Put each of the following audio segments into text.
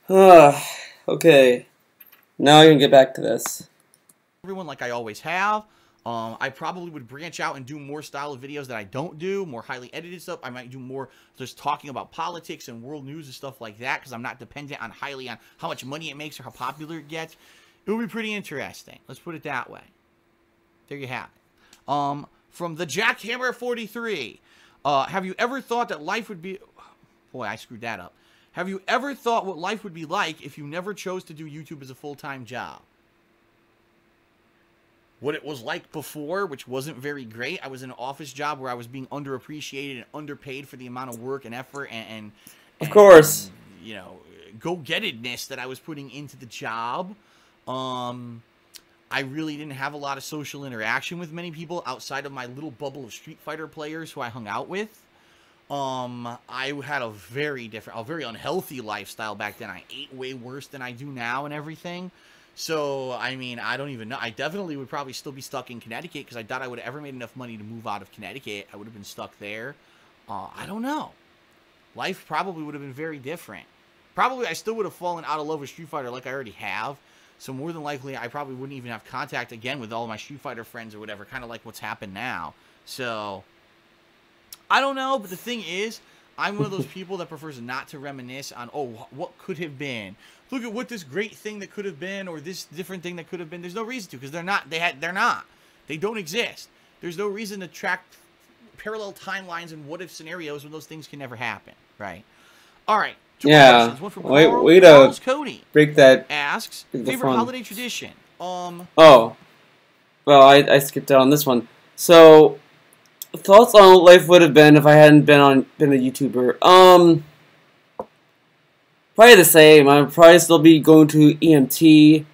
Okay. Now I can get back to this. Everyone like I always have. I probably would branch out and do more style of videos that I don't do, more highly edited stuff. I might do more just talking about politics and world news and stuff like that because I'm not dependent on how much money it makes or how popular it gets. It would be pretty interesting. Let's put it that way. There you have it. From the Jackhammer 43. Have you ever thought that life would be... Boy, I screwed that up. Have you ever thought what life would be like if you never chose to do YouTube as a full-time job? What it was like before, which wasn't very great. I was in an office job where I was being underappreciated and underpaid for the amount of work and effort and Of course. you know, go-gettedness that I was putting into the job. I really didn't have a lot of social interaction with many people outside of my little bubble of Street Fighter players who I hung out with. I had a very unhealthy lifestyle back then. I ate way worse than I do now and everything. So, I mean, I don't even know. I definitely would probably still be stuck in Connecticut because I doubt I would have ever made enough money to move out of Connecticut. I would have been stuck there. I don't know. Life probably would have been very different. Probably I still would have fallen out of love with Street Fighter like I already have. So more than likely, I probably wouldn't even have contact again with all of my Street Fighter friends or whatever, kind of like what's happened now. So, I don't know, but the thing is, I'm one of those people that prefers not to reminisce on, oh, what could have been. Look at what this great thing that could have been or this different thing that could have been. There's no reason to because they're not. They're not. They don't exist. There's no reason to track parallel timelines and what if scenarios when those things can never happen, right? All right. Two more questions. One from Carlos Cody. Break that. Asks favorite holiday tradition. Oh, well, I skipped out on this one. So, thoughts on what life would have been if I hadn't been a YouTuber. Probably the same. I'd probably still be going to EMT, do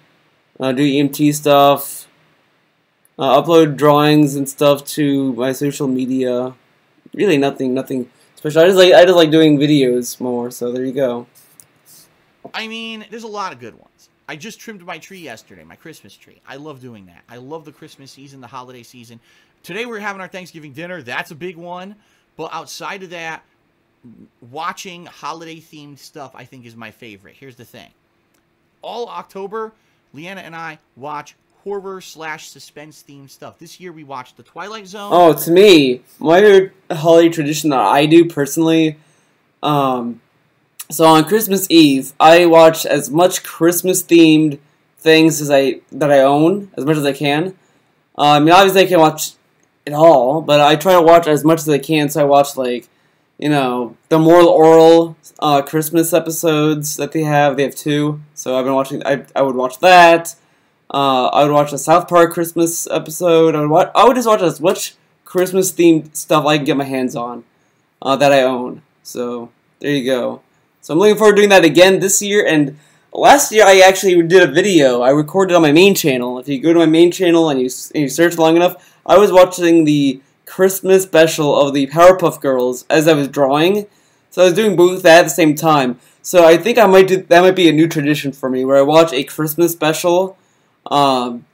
EMT stuff, upload drawings and stuff to my social media. Really nothing special. I just like doing videos more. So there you go. I mean, there's a lot of good ones. I just trimmed my tree yesterday, my Christmas tree. I love doing that. I love the Christmas season, the holiday season. Today we're having our Thanksgiving dinner. That's a big one. But outside of that, watching holiday-themed stuff, I think, is my favorite. Here's the thing. All October, Leanna and I watch horror/suspense-themed stuff. This year we watched The Twilight Zone. Oh, to me, my holiday tradition that I do personally, so on Christmas Eve, I watch as much Christmas-themed things that I own, as much as I can. I mean, obviously I can't watch it all, but I try to watch as much as I can, so I watch, like, you know, the Moral Oral Christmas episodes that they have. They have 2, so I've been watching. I would watch that. I would watch the South Park Christmas episode. I would just watch as much Christmas themed stuff I can get my hands on that I own. So there you go. So I'm looking forward to doing that again this year. And last year I actually did a video. I recorded on my main channel. If you go to my main channel and you search long enough, I was watching the Christmas special of the Powerpuff Girls as I was drawing. So I was doing both that at the same time. So I think that might be a new tradition for me, where I watch a Christmas special, and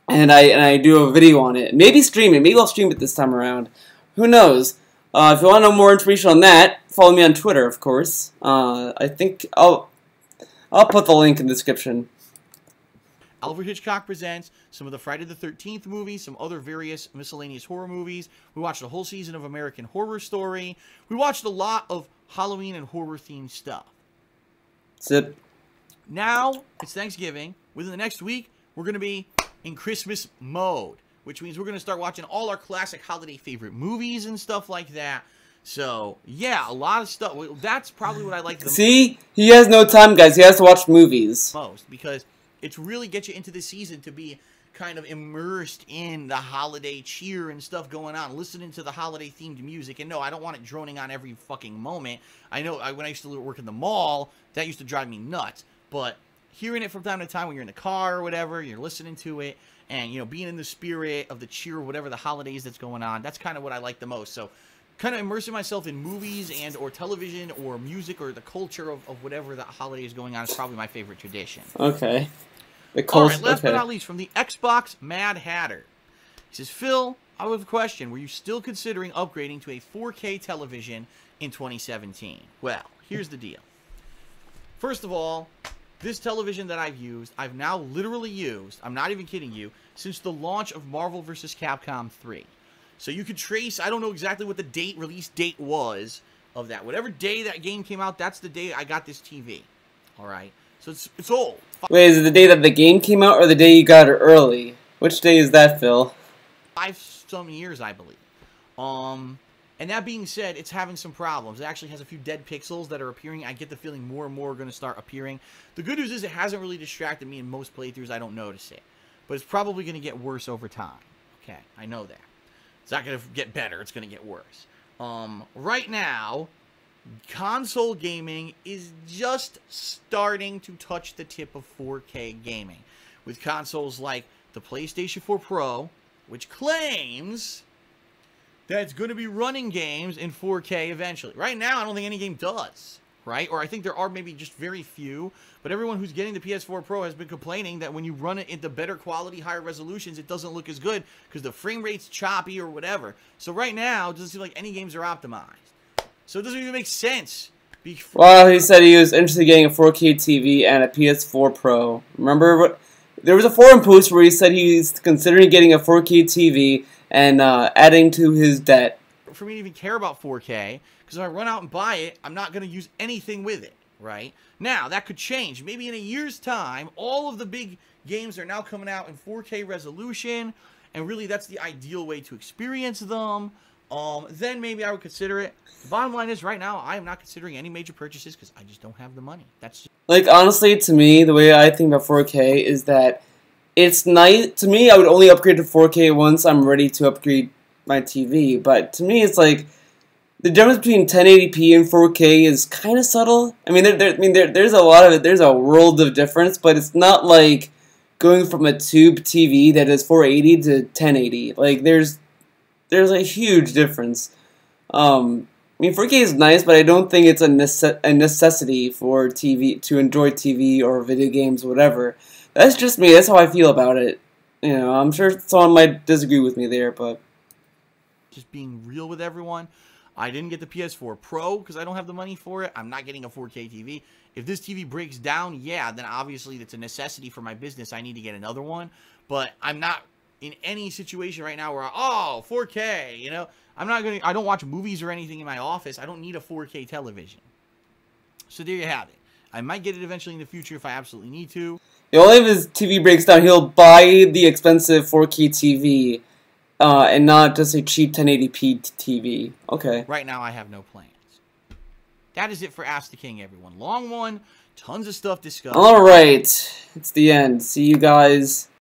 I do a video on it. Maybe stream it. Maybe I'll stream it this time around. Who knows? If you want to know more information on that, follow me on Twitter, of course. I think I'll put the link in the description. Alfred Hitchcock Presents, some of the Friday the 13th movies, some other various miscellaneous horror movies. We watched a whole season of American Horror Story. We watched a lot of Halloween and horror-themed stuff. That's it. Now, it's Thanksgiving. Within the next week, we're going to be in Christmas mode, which means we're going to start watching all our classic holiday favorite movies and stuff like that. So, yeah, a lot of stuff. That's probably what I like the most. See? He has no time, guys. He has to watch movies. Because it's really get you into the season to be kind of immersed in the holiday cheer and stuff going on, listening to the holiday-themed music. And no, I don't want it droning on every fucking moment. I know when I used to work in the mall, that used to drive me nuts. But hearing it from time to time when you're in the car or whatever, you're listening to it, and, you know, being in the spirit of the cheer or whatever the holidays that's going on, that's kind of what I like the most. So kind of immersing myself in movies and or television or music or the culture of whatever the holiday is going on is probably my favorite tradition. Okay. All right, last but not least, from the Xbox Mad Hatter. He says, Phil, I have a question. Were you still considering upgrading to a 4K television in 2017? Well, here's the deal. First of all, this television that I've now literally used, I'm not even kidding you, since the launch of Marvel vs. Capcom 3. So you could trace, I don't know exactly what the release date was of that. Whatever day that game came out, that's the day I got this TV. Alright? So it's old. Wait, is it the day that the game came out or the day you got it early? Which day is that, Phil? 5-some years, I believe. And that being said, it's having some problems. It actually has a few dead pixels that are appearing. I get the feeling more and more are going to start appearing. The good news is it hasn't really distracted me in most playthroughs. I don't notice it. But it's probably going to get worse over time. Okay, I know that. It's not going to get better. It's going to get worse. Right now, console gaming is just starting to touch the tip of 4K gaming. With consoles like the PlayStation 4 Pro, which claims that it's going to be running games in 4K eventually. Right now, I don't think any game does, right? Or I think there are maybe just very few, but everyone who's getting the PS4 Pro has been complaining that when you run it into better quality, higher resolutions, it doesn't look as good because the frame rate's choppy or whatever. So right now, it doesn't seem like any games are optimized. So it doesn't even make sense. Well, he said he was interested in getting a 4K TV and a PS4 Pro. Remember what? There was a forum post where he said he's considering getting a 4K TV and adding to his debt. For me to even care about 4K, because if I run out and buy it, I'm not going to use anything with it, right? Now, that could change. Maybe in a year's time, all of the big games are now coming out in 4K resolution, and really that's the ideal way to experience them. Then maybe I would consider it. The bottom line is, right now, I am not considering any major purchases because I just don't have the money. That's just... Like, honestly, to me, the way I think about 4K is that it's nice. To me, I would only upgrade to 4K once I'm ready to upgrade my TV. But to me, it's like the difference between 1080p and 4K is kind of subtle. I mean, there's a lot of it. There's a world of difference, but it's not like going from a tube TV that is 480 to 1080. Like, there's a huge difference. I mean, 4K is nice, but I don't think it's a necessity for TV to enjoy TV or video games or whatever. That's just me. That's how I feel about it. You know, I'm sure someone might disagree with me there, but just being real with everyone, I didn't get the PS4 Pro because I don't have the money for it. I'm not getting a 4K TV. If this TV breaks down, yeah, then obviously it's a necessity for my business. I need to get another one, but I'm not in any situation right now where, oh, 4K, you know, I don't watch movies or anything in my office. I don't need a 4K television. So there you have it. I might get it eventually in the future if I absolutely need to. Only if his TV breaks down, he'll buy the expensive 4K TV, and not just a cheap 1080p TV. Okay. Right now, I have no plans. That is it for Ask the King, everyone. Long one, tons of stuff discussed. Alright, it's the end. See you guys